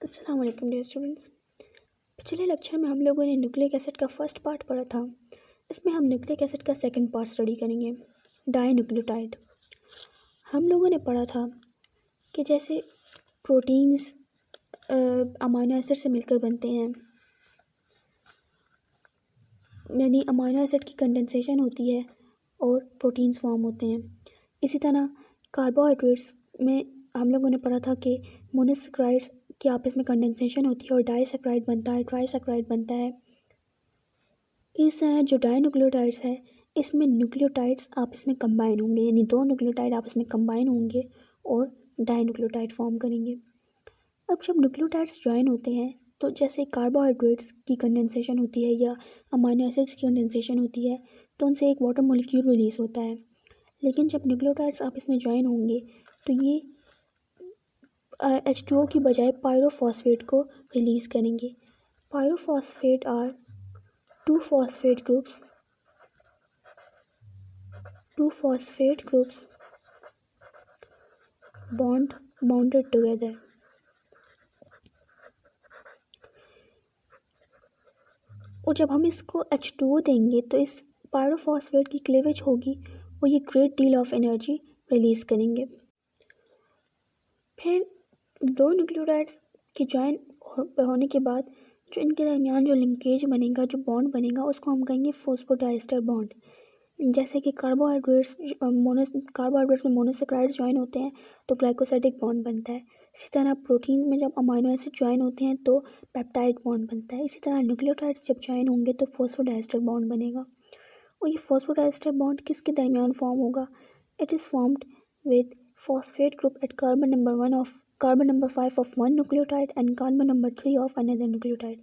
अस्सलाम वालेकुम dear students. पिछले लेक्चर में हम लोगों ने न्यूक्लिक एसिड का फर्स्ट पार्ट पढ़ा था। इसमें हम न्यूक्लिक एसिड का सेकंड पार्ट स्टडी करेंगे, डाइन्यूक्लियोटाइड। हम लोगों ने पढ़ा था कि जैसे प्रोटीन्स अमाइनो एसिड से मिलकर बनते हैं, यानी अमाइनो एसिड की कंडेंसेशन होती है और प्रोटीन्स फॉर्म होते हैं। इसी तरह कार्बोहाइड्रेट्स में हम लोगों ने पढ़ा था कि मोनोसेक्राइड्स की आपस में कंडेंसेशन होती है और डाइसेक्राइड बनता है, ट्राइसेक्राइड बनता है। इस तरह जो डाइन्यूक्लियोटाइड्स है, इसमें न्यूक्लियोटाइड्स आपस में कंबाइन होंगे, यानी दो न्यूक्लियोटाइड आपस में कंबाइन होंगे और डाइन्यूक्लियोटाइड फॉर्म करेंगे। अब जब न्यूक्लियोटाइड्स ज्वाइन होते हैं तो जैसे कार्बोहाइड्रेट्स की कंडेंसेशन होती है या अमाइनो एसिड्स की कंडेंसेशन होती है तो उनसे एक वाटर मॉलिक्यूल रिलीज होता है। लेकिन जब न्यूक्लियोटाइड्स आपस में ज्वाइन होंगे तो ये H2O की बजाय पायरोफॉस्फेट को रिलीज़ करेंगे। Pyrophosphate are two phosphate groups bonded together. और जब हम इसको H2O देंगे तो इस पायरोफॉस्फेट की क्लीवेज होगी और ये great deal of energy release करेंगे। फिर दो न्यूक्लियोटाइड्स के ज्वाइन होने के बाद जो इनके दरमियान जो लिंकेज बनेगा, जो बॉन्ड बनेगा, उसको हम कहेंगे फॉस्फोडाइस्टर बॉन्ड। जैसे कि कार्बोहाइड्रेट्स में मोनोसेक्राइड्स ज्वाइन होते हैं तो ग्लाइकोसाइडिक बॉन्ड बनता है। इसी तरह प्रोटीन में जब अमाइनो एसिड ज्वाइन होते हैं तो पेप्टाइड बॉन्ड बनता है। इसी तरह न्यूक्लियोटाइड्स जब ज्वाइन होंगे तो फॉस्फोडाइस्टर बॉन्ड बनेगा। और ये फॉस्फोडाइस्टर बॉन्ड किसके दरमियान फॉर्म होगा? It is formed with phosphate group at carbon number 5 of one nucleotide and carbon number 3 of another nucleotide।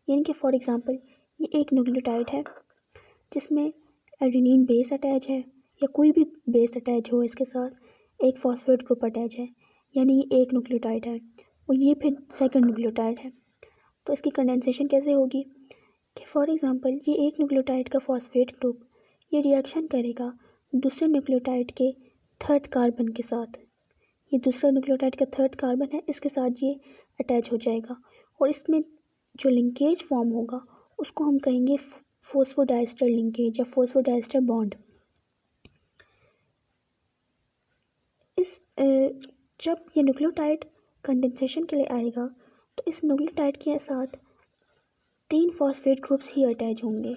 यानी कि फॉर एग्जांपल ये एक न्यूक्लियोटाइड है जिसमें एडेनिन बेस अटैच है या कोई भी बेस अटैच हो, इसके साथ एक फॉस्फेट ग्रुप अटैच है, यानी ये एक न्यूक्लियोटाइड है और ये फिर सेकंड न्यूक्लियोटाइड है। तो इसकी कंडेंसेशन कैसे होगी कि फॉर एग्जांपल ये एक न्यूक्लियोटाइड का फॉस्फेट ग्रुप ये रिएक्शन करेगा दूसरे न्यूक्लियोटाइड के थर्ड कार्बन के साथ। ये दूसरा न्यूक्लियोटाइड का थर्ड कार्बन है, इसके साथ ये अटैच हो जाएगा और इसमें जो लिंकेज फॉर्म होगा उसको हम कहेंगे फॉस्फोडाइस्टर लिंकेज या फॉस्फोडाइस्टर बॉन्ड। इस जब ये न्यूक्लियोटाइड कंडेंसेशन के लिए आएगा तो इस न्यूक्लियोटाइड के साथ 3 फॉस्फेट ग्रुप्स ही अटैच होंगे।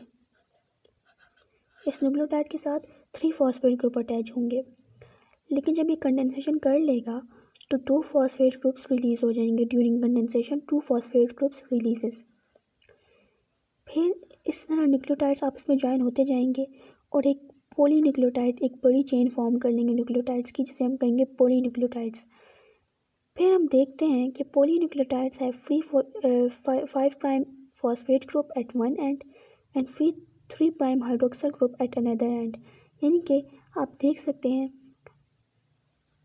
इस न्यूक्लियोटाइड के साथ 3 फॉस्फेट ग्रुप अटैच होंगे। लेकिन जब ये कंडेंसेशन कर लेगा तो 2 फॉस्फेट ग्रुप्स रिलीज हो जाएंगे। During condensation 2 phosphate groups releases. फिर इस तरह न्यूक्लियोटाइड्स आपस में ज्वाइन होते जाएंगे और एक पॉलीन्यूक्लियोटाइड, एक बड़ी चेन फॉर्म कर लेंगे न्यूक्लियोटाइड्स की, जिसे हम कहेंगे पॉलीन्यूक्लियोटाइड्स। फिर हम देखते हैं कि polynucleotides have free 5 prime phosphate group at one end and free 3 prime hydroxyl group at another end. यानी कि आप देख सकते हैं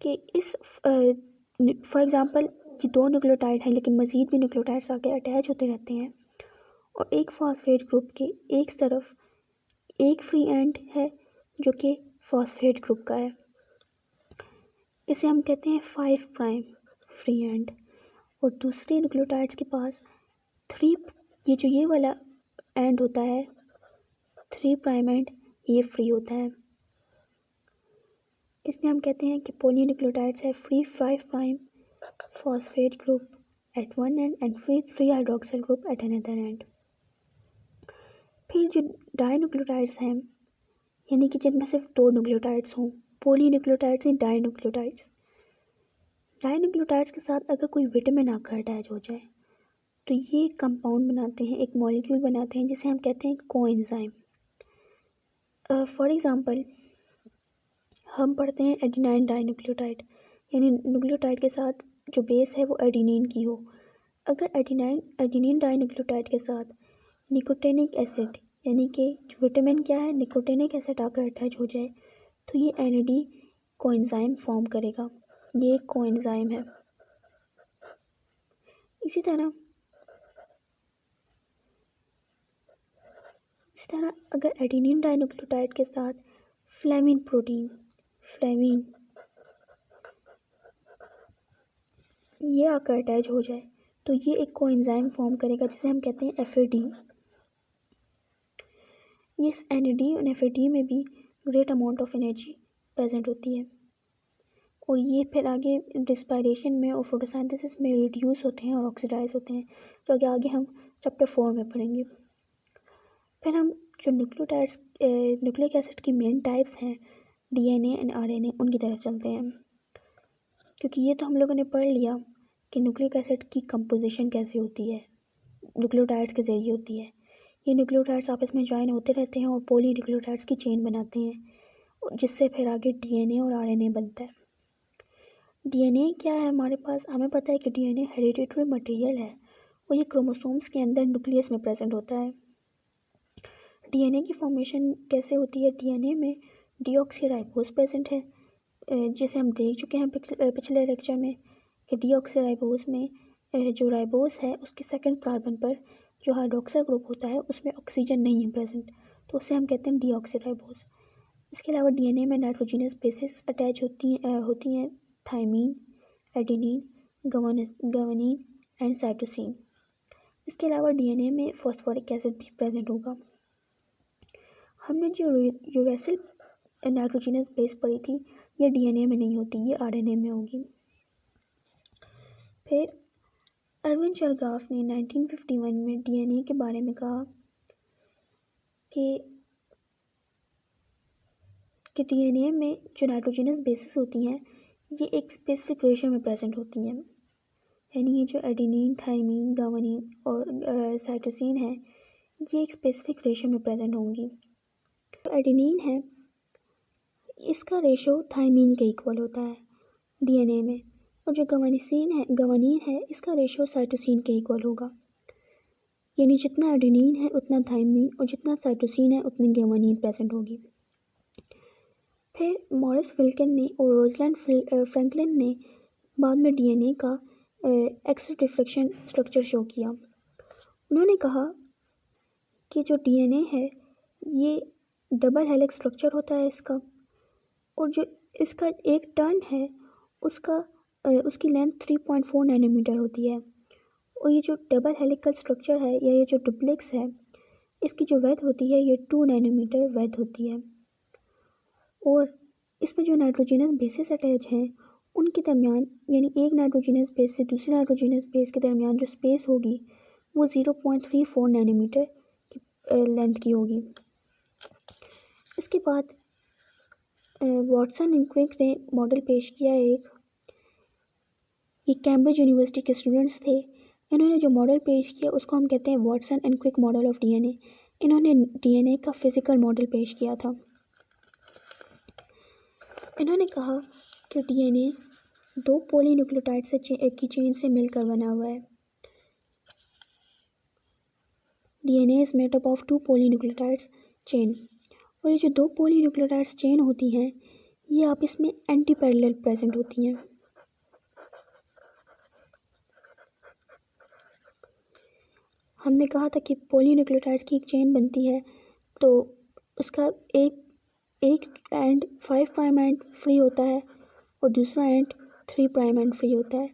कि इस फॉर एग्ज़ाम्पल ये 2 न्यूक्लियोटाइड हैं लेकिन मज़ीद भी न्यूक्लियोटाइड्स आके अटैच होते रहते हैं और एक फॉस्फेट ग्रुप के एक तरफ एक फ्री एंड है जो कि फॉस्फेट ग्रुप का है, इसे हम कहते हैं 5 प्राइम फ्री एंड। और दूसरे न्यूक्लियोटाइड्स के पास 3, ये जो ये वाला एंड होता है 3 प्राइम एंड, ये फ्री होता है। इसलिए हम कहते हैं कि पॉलीन्यूक्लियोटाइड्स है free 5 prime phosphate group at one end and free 3 hydroxyl group at another end. फिर जो डाइन्यूक्लियोटाइड्स हैं, यानी कि जिनमें सिर्फ 2 न्यूक्लियोटाइड्स हों, पॉलीन्यूक्लियोटाइड्स ही डाइन्यूक्लियोटाइड्स। डाइन्यूक्लियोटाइड्स के साथ अगर कोई विटामिन आकर अटैच हो जाए तो ये कंपाउंड बनाते हैं, एक मॉलिक्यूल बनाते हैं जिसे हम कहते हैं कोएंजाइम। फॉर एग्ज़ाम्पल हम पढ़ते हैं एडिनाइन डाइन्यूक्लियोटाइड, यानी न्यूक्लियोटाइड के साथ जो बेस है वो एडिनिन की हो। अगर एडिनिन डाइन्यूक्लियोटाइड के साथ निकोटिनिक एसिड, यानी कि विटामिन क्या है, निकोटिनिक एसिड आकर अटैच हो जाए तो ये एनएडी कोएंजाइम फॉर्म करेगा। ये एक कोएंजाइम है। इसी तरह अगर एडिनिन डाइन्यूक्लियोटाइड के साथ फ्लेमिन प्रोटीन, ये आकर अटैच हो जाए तो ये एक कोएंजाइम फॉर्म करेगा जिसे हम कहते हैं FAD। इस NAD और FAD में भी great amount of energy present होती है और ये फिर आगे रिस्पायरेशन में और फोटोसिंथेसिस में रिड्यूस होते हैं और ऑक्सीडाइज होते हैं, जो कि आगे हम चैप्टर 4 में पढ़ेंगे। फिर हम जो न्यूक्लिक एसिड की मेन टाइप्स हैं DNA एंड RNA, उनकी तरफ चलते हैं, क्योंकि ये तो हम लोगों ने पढ़ लिया कि न्यूक्लिक एसिड की कंपोजिशन कैसे होती है, न्यूक्लियोटाइड्स के ज़रिए होती है। ये न्यूक्लियोटाइड्स आपस में ज्वाइन होते रहते हैं और पॉली न्यूक्लियोटाइड्स की चेन बनाते हैं, जिससे फिर आगे DNA और RNA बनता है। DNA क्या है हमारे पास? हमें पता है कि DNA हेरिडिटरी मटेरियल है और ये क्रोमोसोम्स के अंदर न्यूक्लियस में प्रेजेंट होता है। DNA की फॉर्मेशन कैसे होती है? DNA में डीऑक्सीराइबोस प्रेजेंट है, जिसे हम देख चुके हैं पिछले लेक्चर में कि डीऑक्सीराइबोस में जो राइबोस है उसके सेकंड कार्बन पर जो हाइड्रोक्सिल ग्रुप होता है उसमें ऑक्सीजन नहीं है प्रेजेंट, तो उसे हम कहते हैं डीऑक्सीराइबोस। इसके अलावा DNA में नाइट्रोजिनस बेसिस अटैच होती हैं thymine, adenine, guanine and cytosine. इसके अलावा DNA में फॉस्फोरिक एसिड भी प्रेजेंट होगा। हमने जो यूरेसिल नाइट्रोजिनस बेस पढ़ी थी, ये DNA में नहीं होती, ये RNA में होगी। फिर अरविंद चरगाफ ने 1951 में DNA के बारे में कहा कि DNA में जो नाइट्रोजिनस बेसिस होती हैं ये एक स्पेसिफिक रेशियो में प्रेजेंट होती हैं, यानी ये जो एडेनिन, थायमीन, गवानीन और साइटोसिन है ये एक स्पेसिफिक रेशियो में प्रेजेंट होंगी। जो एडेनिन है इसका रेशियो थायमीन के इक्वल होता है DNA में, और जो गवानीन है इसका रेशियो साइटोसिन के इक्वल होगा, यानी जितना एडेनिन है उतना थायमीन और जितना साइटोसिन है उतनी गवानीन प्रेजेंट होगी। फिर मॉरिस विल्किन ने और रोजलैंड फ्रैंकलिन ने बाद में DNA का एक्स डिफ्रेक्शन स्ट्रक्चर शो किया। उन्होंने कहा कि जो DNA है ये डबल हेलिक्स स्ट्रक्चर होता है इसका, और जो इसका एक टर्न है उसकी लेंथ 3.4 नैनोमीटर होती है, और ये जो डबल हेलिकल स्ट्रक्चर है या ये जो डुप्लेक्स है इसकी जो वेथ होती है ये 2 नैनोमीटर वेथ होती है, और इसमें जो नाइट्रोजिनस बेसिस अटैच हैं उनके दरमियान, यानी एक नाइट्रोजिनस बेस से दूसरे नाइट्रोजिनस बेस के दरमियान जो स्पेस होगी वो 0.34 नैनोमीटर की लेंथ की होगी। इसके बाद वॉटसन एंड क्रिक ने मॉडल पेश किया ये कैम्ब्रिज यूनिवर्सिटी के स्टूडेंट्स थे। इन्होंने जो मॉडल पेश किया उसको हम कहते हैं Watson and Crick model of DNA। इन्होंने DNA का फिजिकल मॉडल पेश किया था। इन्होंने कहा कि DNA 2 पॉलीन्यूक्लियोटाइड की चेन से मिलकर बना हुआ है। DNA is made up of 2 polynucleotides chain, और ये जो 2 पॉलीन्यूक्लियोटाइड्स चेन होती हैं ये आपस में एंटी पैरेलल प्रेजेंट होती हैं। हमने कहा था कि पॉलीन्यूक्लियोटाइड्स की एक चेन बनती है तो उसका एक एंड 5 प्राइम एंड फ्री होता है और दूसरा एंड 3 प्राइम एंड फ्री होता है।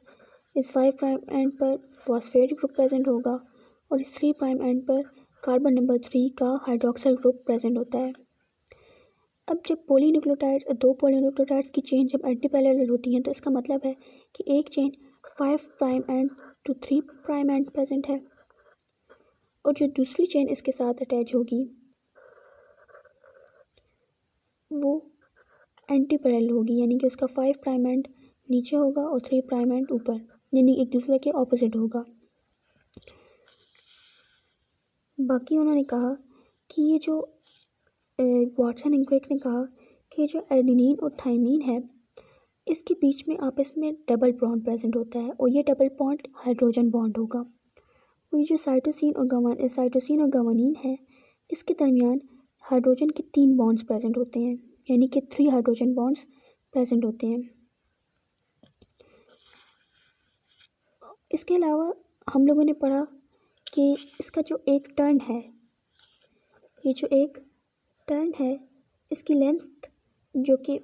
इस 5 प्राइम एंड पर फॉस्फेट ग्रुप प्रेजेंट होगा और इस 3 प्राइम एंड पर कार्बन नंबर 3 का हाइड्रोक्सिल ग्रुप प्रेजेंट होता है। अब जब दो पॉलीन्यूक्लियोटाइड्स की चेन जब एंटी पैरेलल होती हैं तो इसका मतलब है कि एक chain 5 prime end to 3 prime end present है और जो दूसरी चेन इसके साथ अटैच होगी वो एंटी पैरेलल होगी, यानी कि उसका 5 प्राइम एंड नीचे होगा और 3 प्राइम एंड ऊपर, यानी एक दूसरे के ऑपोजिट होगा। बाकी उन्होंने कहा कि ये जो वॉटसन एंड क्रिक ने कहा कि जो एडेनिन और थायमीन है इसके बीच में आपस में डबल बॉन्ड प्रेजेंट होता है और ये डबल बॉन्ड हाइड्रोजन बॉन्ड होगा। और ये जो साइटोसिन और गवानीन है इसके दरमियान हाइड्रोजन के 3 बॉन्ड्स प्रेजेंट होते हैं, यानी कि 3 हाइड्रोजन बॉन्ड्स प्रेजेंट होते हैं। इसके अलावा हम लोगों ने पढ़ा कि इसका जो एक टर्न है, ये जो एक टर्न है इसकी लेंथ जो कि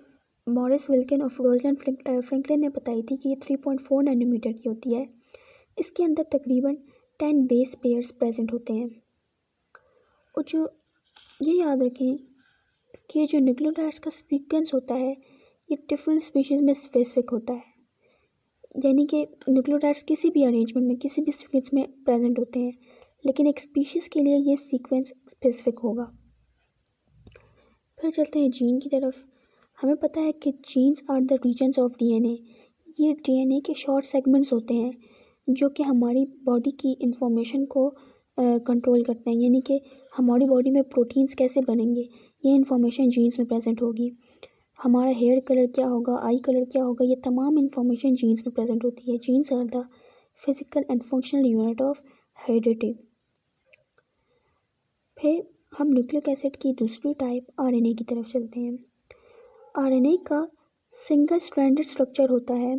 मॉरिस विल्किन और रोजलैंड फ्रैंकलिन ने बताई थी कि ये 3.4 नैनोमीटर की होती है, इसके अंदर तकरीबन 10 बेस पेयर्स प्रेजेंट होते हैं। और जो ये याद रखें कि जो न्यूक्लियोटाइड्स का सीक्वेंस होता है ये डिफरेंट स्पीशीज़ में स्पेसिफिक होता है, यानी कि न्यूक्लियोटाइड्स किसी भी अरेंजमेंट में किसी भी सीक्वेंस में प्रेजेंट होते हैं, लेकिन एक स्पीशीज़ के लिए ये सीक्वेंस स्पेसिफिक होगा। फिर चलते हैं जीन की तरफ। हमें पता है कि genes are the regions of DNA. ये डीएनए के शॉर्ट सेगमेंट्स होते हैं जो कि हमारी बॉडी की इंफॉर्मेशन को कंट्रोल करते हैं, यानी कि हमारी बॉडी में प्रोटीन्स कैसे बनेंगे ये इंफॉर्मेशन जीन्स में प्रेजेंट होगी। हमारा हेयर कलर क्या होगा, आई कलर क्या होगा, ये तमाम इंफॉर्मेशन जीन्स में प्रेजेंट होती है। Genes are the physical and functional unit of heredity. फिर हम न्यूक्लिक एसिड की दूसरी टाइप आरएनए की तरफ चलते हैं। आरएनए का सिंगल स्ट्रैंडेड स्ट्रक्चर होता है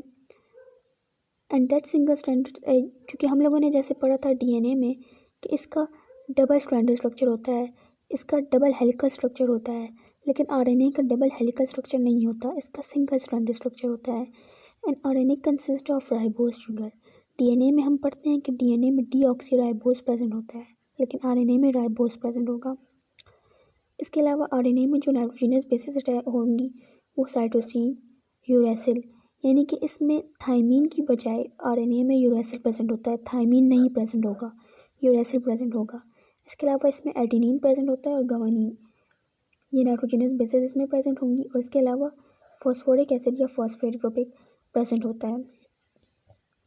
एंड दैट सिंगल स्ट्रैंडेड, क्योंकि हम लोगों ने जैसे पढ़ा था डीएनए में कि इसका डबल स्ट्रैंडेड स्ट्रक्चर होता है, इसका डबल हेलिकल स्ट्रक्चर होता है, लेकिन आरएनए का डबल हेलिकल स्ट्रक्चर नहीं होता, इसका सिंगल स्ट्रैंडेड स्ट्रक्चर होता है। And RNA consist of ribose sugar. DNA में हम पढ़ते हैं कि डीएनए में डीऑक्सीराइबोज प्रेजेंट होता है, लेकिन आरएनए में राइबोज प्रेजेंट होगा। इसके अलावा आरएनए में जो नाइट्रोजनस बेसिस होंगी वो साइटोसिन, यूरेसिल, यानी कि इसमें थायमीन की बजाय आरएनए में यूरेसिल प्रेजेंट होता है, थायमीन नहीं प्रेजेंट होगा, यूरेसिल प्रेजेंट होगा। इसके अलावा इसमें एडेनिन प्रेजेंट होता है और ग्वानिन, ये नाइट्रोजनस बेसिस इसमें प्रेजेंट होंगी। और इसके अलावा फॉस्फोरिक एसिड या फॉस्फेट ग्रुप एक प्रेजेंट होता है।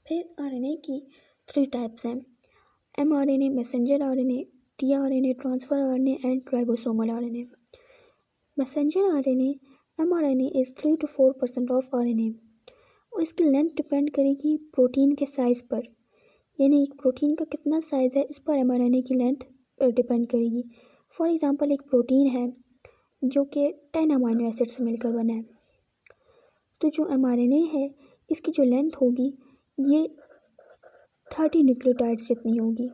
फिर आरएनए की 3 टाइप्स हैं: mRNA, messenger RNA, tRNA, transfer RNA and ribosomal RNA. Messenger RNA mRNA is 3 to 4% of RNA और इसकी लेंथ डिपेंड करेगी प्रोटीन के साइज़ पर, यानी एक प्रोटीन का कितना साइज़ है इस पर एमआरएनए की लेंथ डिपेंड करेगी। फॉर एग्जांपल एक प्रोटीन है जो कि 10 अमाइनो एसिड से मिलकर बना है, तो जो एमआरएनए है इसकी जो लेंथ होगी ये 30 न्यूक्लियोटाइड्स जितनी होगी।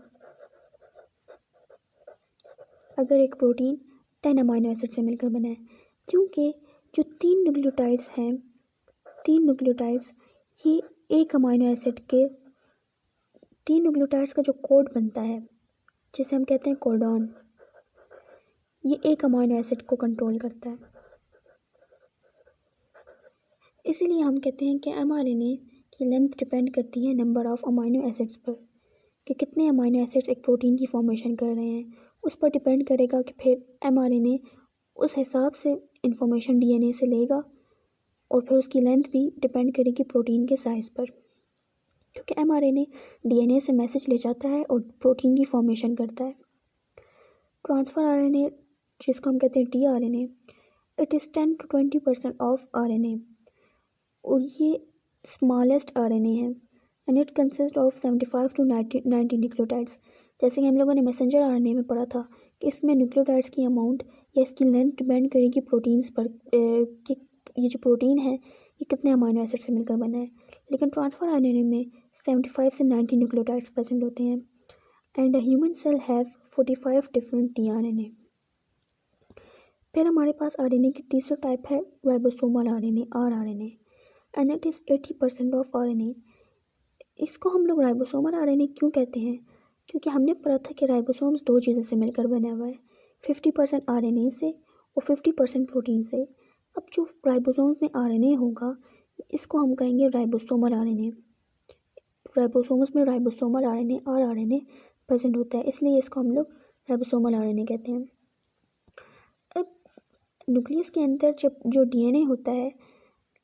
अगर एक प्रोटीन 10 अमाइनो एसिड से मिलकर बना है, क्योंकि जो 3 न्यूक्लियोटाइड्स हैं, 3 न्यूक्लियोटाइड्स ये एक अमाइनो एसिड के 3 न्यूक्लियोटाइड्स का जो कोड बनता है जिसे हम कहते हैं कोडॉन, ये एक अमाइनो एसिड को कंट्रोल करता है। इसीलिए हम कहते हैं कि एमआरएनए की लेंथ डिपेंड करती है नंबर ऑफ अमाइनो एसिड्स पर, कि कितने अमाइनो एसिड्स एक प्रोटीन की फॉर्मेशन कर रहे हैं उस पर डिपेंड करेगा कि फिर एमआरएनए उस हिसाब से इंफॉर्मेशन डीएनए से लेगा और फिर उसकी लेंथ भी डिपेंड करेगी प्रोटीन के साइज़ पर, क्योंकि एमआरएनए डीएनए से मैसेज ले जाता है और प्रोटीन की फॉर्मेशन करता है। ट्रांसफर आरएनए जिसको हम कहते हैं tRNA, it is 10 to 20% of RNA और ये स्मॉलेस्ट आरएनए है and it consist of 75 to 90 nucleotides. जैसे कि हम लोगों ने मैसेंजर आरएनए में पढ़ा था कि इसमें न्यूक्लियोटाइड्स की अमाउंट या इसकी लेंथ डिपेंड करेगी प्रोटीन्स पर, कि ये जो प्रोटीन है ये कितने अमाइनो एसिड से मिलकर बना है। लेकिन ट्रांसफर आरएनए में 75 से 90 न्यूक्लियोटाइड्स प्रेजेंट होते हैं and the human cell have 45 different tRNA. फिर हमारे पास आरएनए की तीसरा टाइप है ribosomal RNA, rRNA, and it is 80% of RNA. इसको हम लोग राइबोसोमल आरएनए क्यों कहते हैं? क्योंकि हमने पढ़ा था कि राइबोसोम्स 2 चीज़ों से मिलकर बना हुआ है, 50% आरएनए से और 50% प्रोटीन से। अब जो राइबोसोम्स में आरएनए होगा इसको हम कहेंगे राइबोसोमल आरएनए। राइबोसोम्स में राइबोसोमल आरएनए, आरआरएनए प्रेजेंट होता है, इसलिए इसको हम लोग राइबोसोमल आरएनए कहते हैं। अब न्यूक्लियस के अंदर जब जो डीएनए होता है,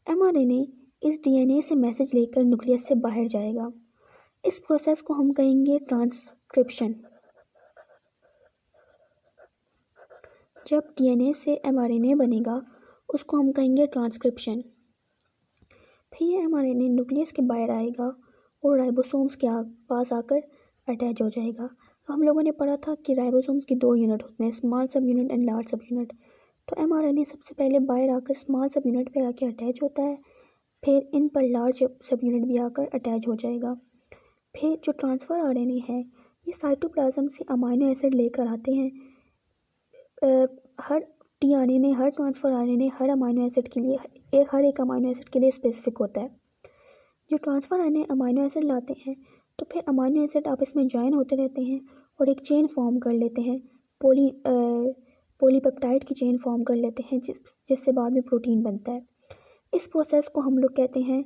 एमआरएनए इस डीएनए से मैसेज लेकर न्यूक्लियस से बाहर जाएगा। इस प्रोसेस को हम कहेंगे ट्रांसक्रिप्शन। जब डीएनए से एमआरएनए बनेगा उसको हम कहेंगे ट्रांसक्रिप्शन। फिर ये एमआरएनए न्यूक्लियस के बाहर आएगा और राइबोसोम्स के पास आकर अटैच हो जाएगा। हम लोगों ने पढ़ा था कि राइबोसोम्स की 2 यूनिट होते हैं, स्मॉल सब यूनिट एंड लार्ज सब यूनिट। तो एमआरएनए सबसे पहले बाहर आकर स्मॉल सब यूनिट पे आकर अटैच होता है, फिर इन पर लार्ज सब यूनिट भी आकर अटैच हो जाएगा। फिर जो ट्रांसफ़र आरएनए है ये साइटोप्लाज्म से अमाइनो एसिड लेकर आते हैं। हर टीआरएनए, हर ट्रांसफ़र आरएनए हर अमाइनो एसिड के लिए हर एक अमाइनो एसिड के लिए स्पेसिफिक होता है। जो ट्रांसफ़र आरएनए अमाइनो एसिड लाते हैं तो फिर अमाइनो एसिड आपस में ज्वाइन होते रहते हैं और एक चेन फॉर्म कर लेते हैं, पॉलीपेप्टाइड की चेन फॉर्म कर लेते हैं, जिससे बाद में प्रोटीन बनता है। इस प्रोसेस को हम लोग कहते हैं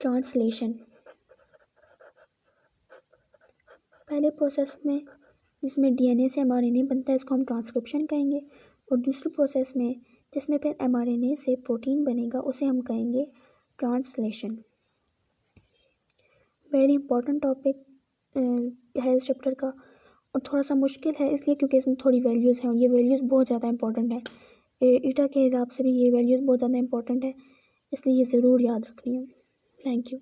ट्रांसलेशन। पहले प्रोसेस में जिसमें डीएनए से एमआरएनए बनता है, इसको हम ट्रांसक्रिप्शन कहेंगे, और दूसरे प्रोसेस में जिसमें फिर एमआरएनए से प्रोटीन बनेगा, उसे हम कहेंगे ट्रांसलेशन। वेरी इंपॉर्टेंट टॉपिक है इस चैप्टर का, और थोड़ा सा मुश्किल है इसलिए क्योंकि इसमें थोड़ी वैल्यूज़ हैं और ये वैल्यूज़ बहुत ज़्यादा इंपॉर्टेंट है। ईटा के हिसाब से भी ये वैल्यूज़ बहुत ज़्यादा इंपॉर्टेंट है, इसलिए ये ज़रूर याद रखनी है। Thank you.